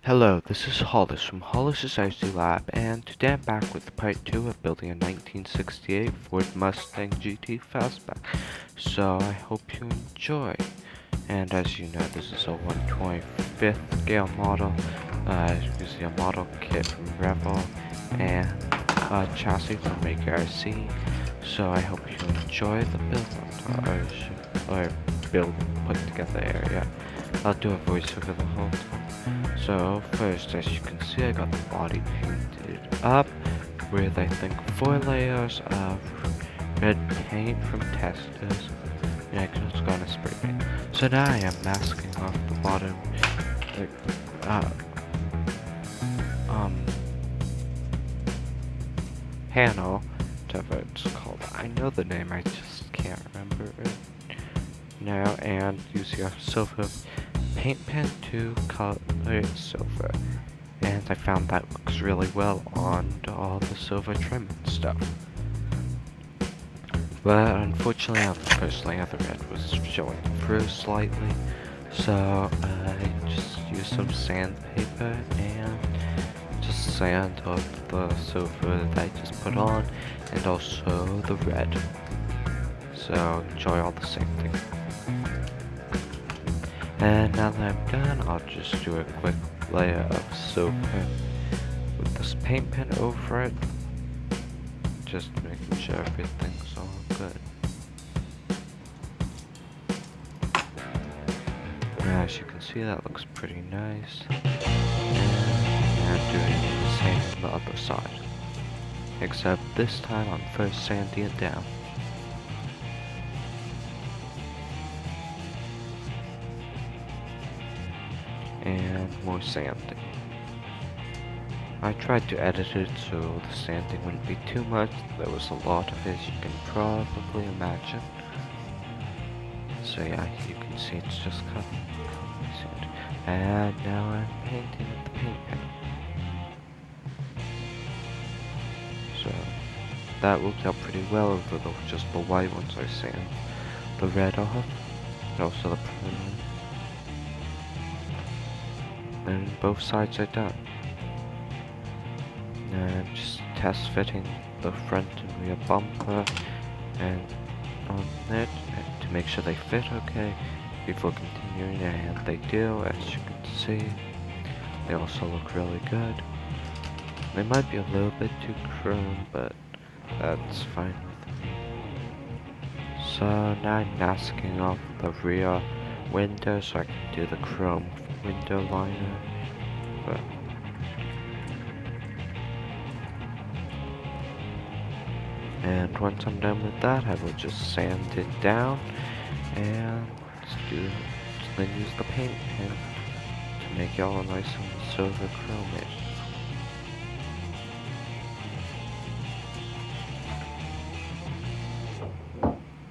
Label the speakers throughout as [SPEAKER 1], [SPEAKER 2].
[SPEAKER 1] Hello, this is Hollis from Hollis' IT Lab, and today I'm back with part 2 of building a 1968 Ford Mustang GT Fastback. So I hope you enjoy. And as you know, this is a 125th scale model, using a model kit from Revel, and a chassis from Maker RC. So I hope you enjoy the build or build put together area. I'll do a voiceover the whole time. So first, as you can see, I got the body painted up with I think 4 layers of red paint from testers. And I just got a spray paint. So now I am masking off the bottom, like, uh, um, panel, whatever it's called. I know the name, I just can't remember it now. And use your silver paint pen to color it silver. And I found that looks really well on all the silver trim and stuff. But unfortunately on the first layer the red was showing through slightly, so I just used some sandpaper and just sand off the silver that I just put on, and also the red. So enjoy all the sanding. And now that I'm done, I'll just do a quick layer of silver with this paint pen over it, just making sure everything's all good. Now, as you can see, that looks pretty nice. And I'm doing the same on the other side, except this time I'm first sanding it down. And more sanding. I tried to edit it so the sanding wouldn't be too much. There was a lot of it, as you can probably imagine. So yeah, you can see it's just cut. And now I'm painting with the paint pen. So that worked out pretty well over just the white ones I sand the red off, and also the primer. And both sides are done. Now I'm just test fitting the front and rear bumper and on it to make sure they fit okay before continuing, and they do, as you can see. They also look really good. They might be a little bit too chrome, but that's fine with me. So now I'm masking off the rear window so I can do the chrome window liner. But and once I'm done with that, I will just sand it down and then use the paint pen to make it all nice and silver chrome-ish.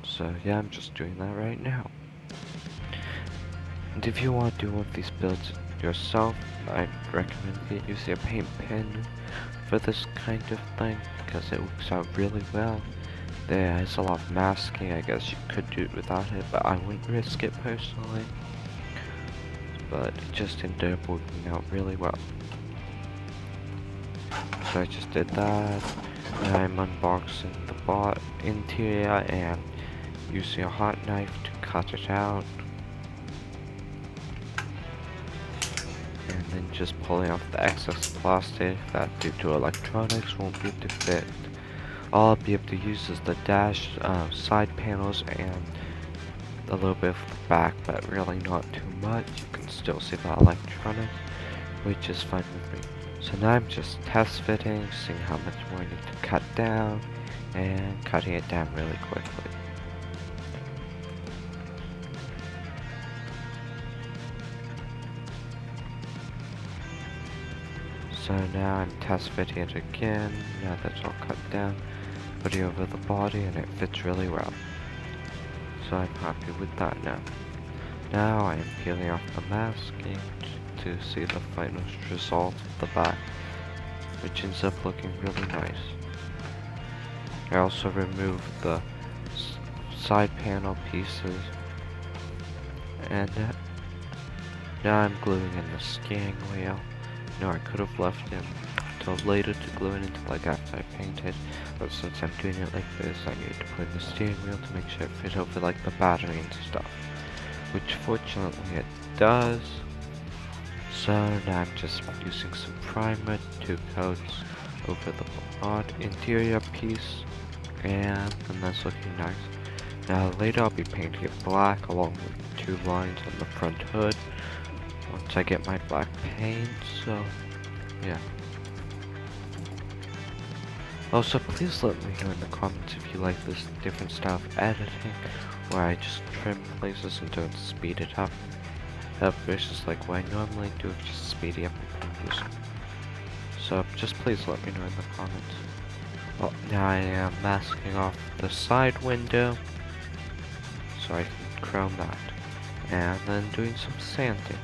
[SPEAKER 1] So yeah, I'm just doing that right now. And if you want to do one of these builds yourself, I'd recommend using a paint pen for this kind of thing, because it works out really well. There is a lot of masking. I guess you could do it without it, but I wouldn't risk it personally. But it just ended up working out really well. So I just did that. And I'm unboxing the interior and using a hot knife to cut it out. And then just pulling off the excess plastic that due to electronics won't be able to fit. All I'll be able to use is the dash, side panels, and a little bit of the back, but really not too much. You can still see the electronics, which is fine with me. So now I'm just test fitting, seeing how much more I need to cut down, and cutting it down really quickly. So now I'm test fitting it again, now that it's all cut down, putting it over the body, and it fits really well. So I'm happy with that now. Now I am peeling off the masking to see the final result of the back, which ends up looking really nice. I also removed the side panel pieces, and now I'm gluing in the skiing wheel No, I could have left him till later to glue it into like after I painted, but since I'm doing it like this, I need to put in the steering wheel to make sure it fits over like the battery and stuff, which fortunately it does. So now I'm just using some primer, 2 coats over the odd interior piece, and that's looking nice. Now later I'll be painting it black along with 2 lines on the front hood once I get my black paint, so yeah. Also, please let me know in the comments if you like this different style of editing, where I just trim places and don't speed it up versus like what I normally do, just speed it up and confuse. So just please let me know in the comments. Well, now I am masking off the side window, so I can chrome that, and then doing some sanding.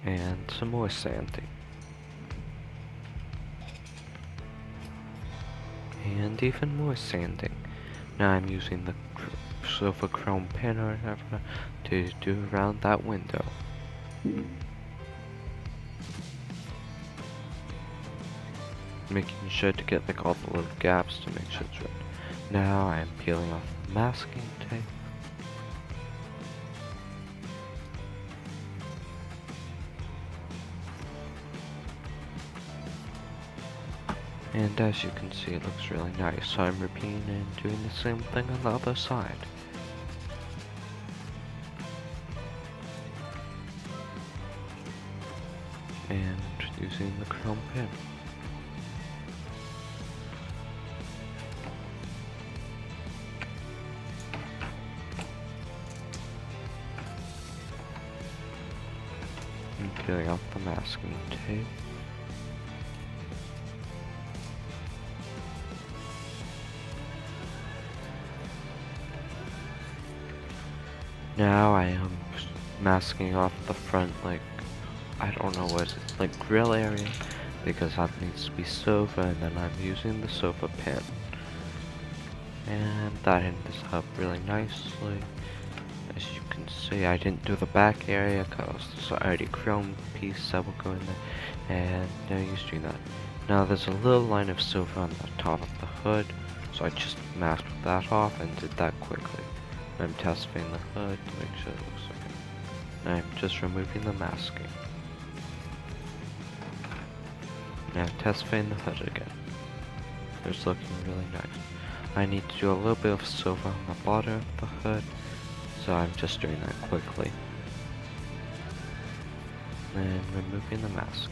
[SPEAKER 1] And some more sanding. And even more sanding. Now I'm using the silver chrome pen or whatever to do around that window. Making sure to get like all the little gaps to make sure it's right. Now I'm peeling off the masking tape. And as you can see, it looks really nice, so I'm repeating and doing the same thing on the other side. And using the chrome pen. And peeling off the masking tape. Now I am masking off the front, like, I don't know what it is, like grill area, because that needs to be silver, and then I'm using the silver pen. And that ended up really nicely. As you can see, I didn't do the back area because there's already chrome piece that will go in there, and no use doing that. Now there's a little line of silver on the top of the hood, so I just masked that off and did that quickly. I'm testing the hood to make sure it looks like it. And I'm just removing the masking. Now testing the hood again. It's looking really nice. I need to do a little bit of silver on the bottom of the hood, so I'm just doing that quickly. And removing the mask.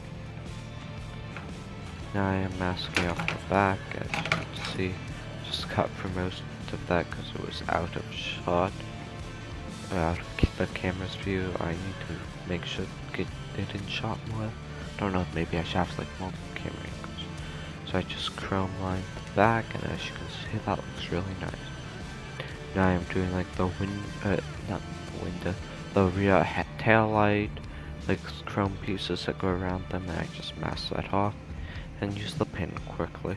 [SPEAKER 1] Now I am masking off the back, as you can see. Just cut for most of that because it was out of shot, out of the camera's view. I need to make sure to get it in shot more. Don't know, maybe I should have like multiple camera angles. So I just chrome lined the back, and as you can see, that looks really nice. Now I'm doing like the the rear tail light, like chrome pieces that go around them, and I just mask that off and use the pen quickly.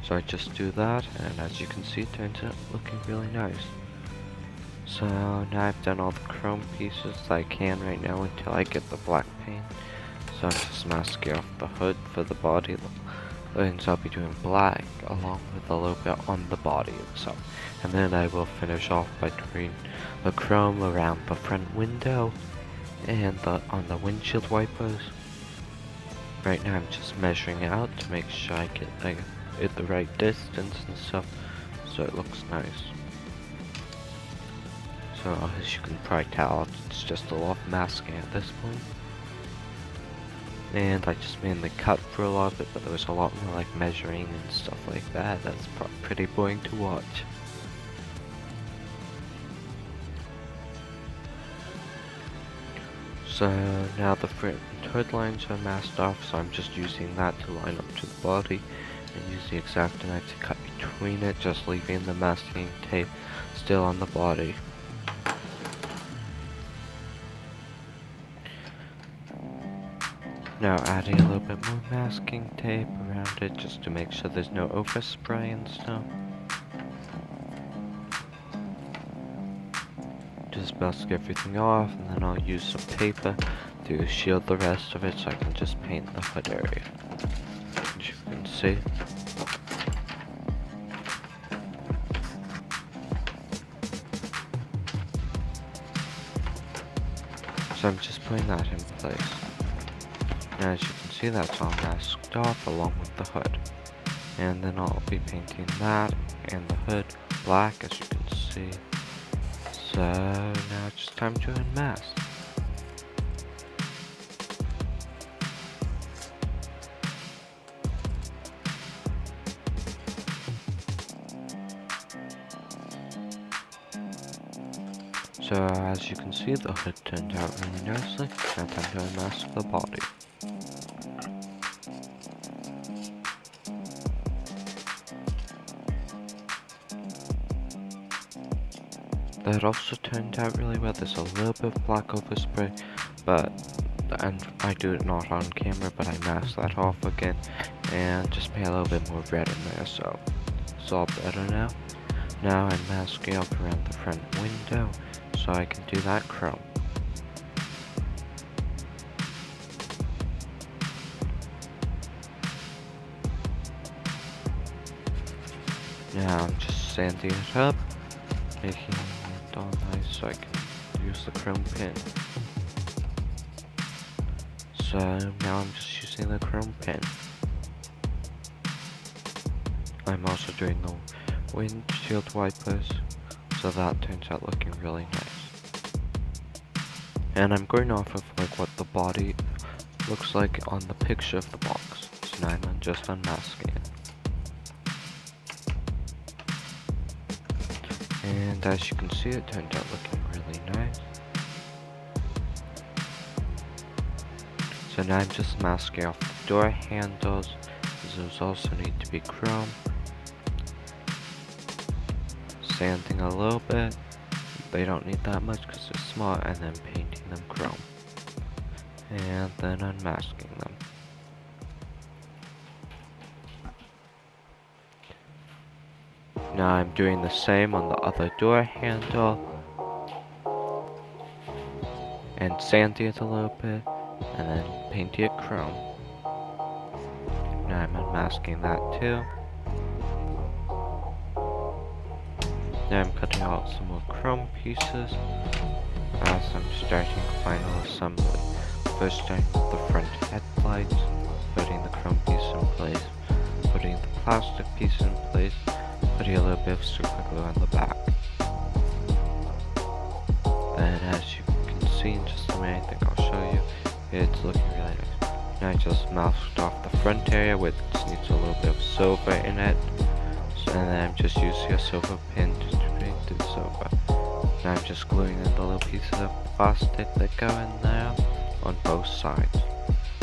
[SPEAKER 1] So I just do that, and as you can see, it turns out looking really nice. So now I've done all the chrome pieces that I can right now until I get the black paint. So I'm just masking off the hood for the body, and so I'll be doing black along with a little bit on the body itself. And then I will finish off by doing the chrome around the front window and on the windshield wipers. Right now I'm just measuring out to make sure I get like at the right distance and stuff, so it looks nice. So as you can probably tell, it's just a lot of masking at this point. And I just mainly cut for a lot of it, but there was a lot more like measuring and stuff like that. That's pretty boring to watch. So now the front hood lines are masked off, so I'm just using that to line up to the body and use the X-Acto knife to cut between it, just leaving the masking tape still on the body. Now adding a little bit more masking tape around it just to make sure there's no overspray and stuff. Just mask everything off, and then I'll use some paper to shield the rest of it so I can just paint the hood area. As you can see. So I'm just putting that in place. Now as you can see, that's all masked off along with the hood. And then I'll be painting that and the hood black, as you can see. So now it's just time to unmask. So as you can see, the hood turned out really nicely. Now time to unmask the body. That also turned out really well. There's a little bit of black overspray, and I do it not on camera, but I mask that off again and just pay a little bit more red in there, so it's all better now. Now I'm masking up around the front window so I can do that chrome. Now I'm just sanding it up, making it all nice so I can use the chrome pin. So now I'm just using the chrome pin. I'm also doing the windshield wipers, so that turns out looking really nice. And I'm going off of like what the body looks like on the picture of the box. So now I'm just unmasking it. And as you can see, it turned out looking really nice. So now I'm just masking off the door handles, because those also need to be chrome. Sanding a little bit, they don't need that much because they're small, and then painting them chrome. And then unmasking them. Now I'm doing the same on the other door handle, and sanding it a little bit, and then painting it chrome. Now I'm unmasking that too. Now I'm cutting out some more chrome pieces as I'm starting final assembly. First starting with the front headlights, putting the chrome piece in place, putting the plastic piece in place, putting a little bit of super glue on the back. Then as you can see in just a minute, I think I'll show you, it's looking really nice. Now I just masked off the front area, which needs a little bit of silver in it. And then I'm just using a silver pin to paint the silver. Now I'm just gluing in the little pieces of plastic that go in there on both sides.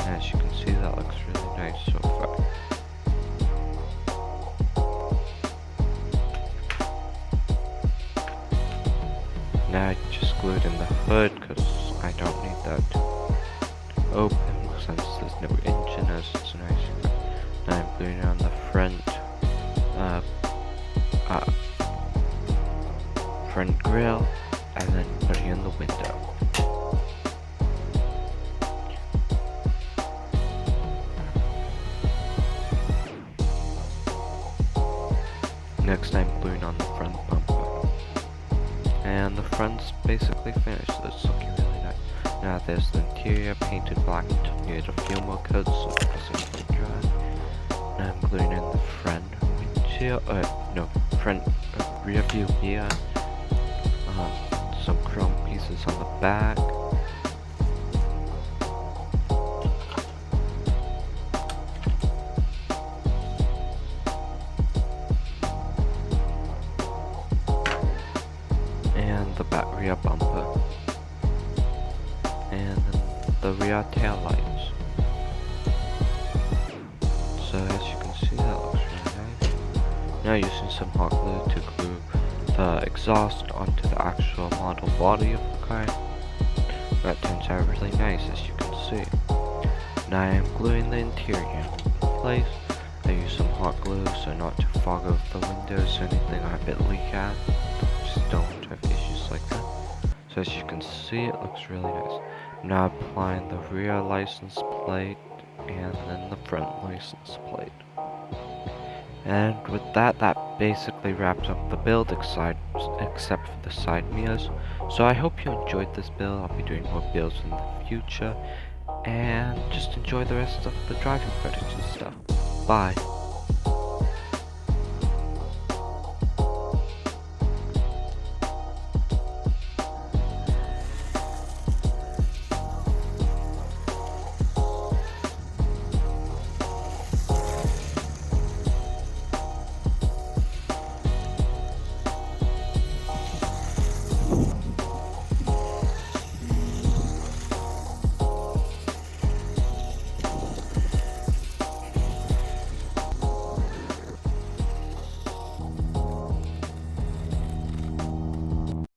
[SPEAKER 1] And as you can see, that looks really nice so far. Now I just glued in the hood because I don't need that to open since there's no engine, as it's nice. Now I'm gluing on the front front grille, and then putting in the window. Next I'm gluing on the front bumper. And the front's basically finished, so it's looking really nice. Now there's the interior painted black, need a few more coats so it doesn't get dry. Now I'm gluing in the front windshield, front rear view mirror. Some chrome pieces on the back. And the back rear bumper. And then the rear tail lights. So as you can see, that looks really nice. Now using some hot glue to glue the exhaust onto the actual model body of the car. That turns out really nice, as you can see. and I am gluing the interior in place. I use some hot glue so not to fog over the windows or anything or have it leak out. Just don't have issues like that. So as you can see, it looks really nice. I'm now applying the rear license plate and then the front license plate. And with that, that basically wraps up the build except for the side mirrors. So I hope you enjoyed this build. I'll be doing more builds in the future. And just enjoy the rest of the driving footage and stuff. Bye.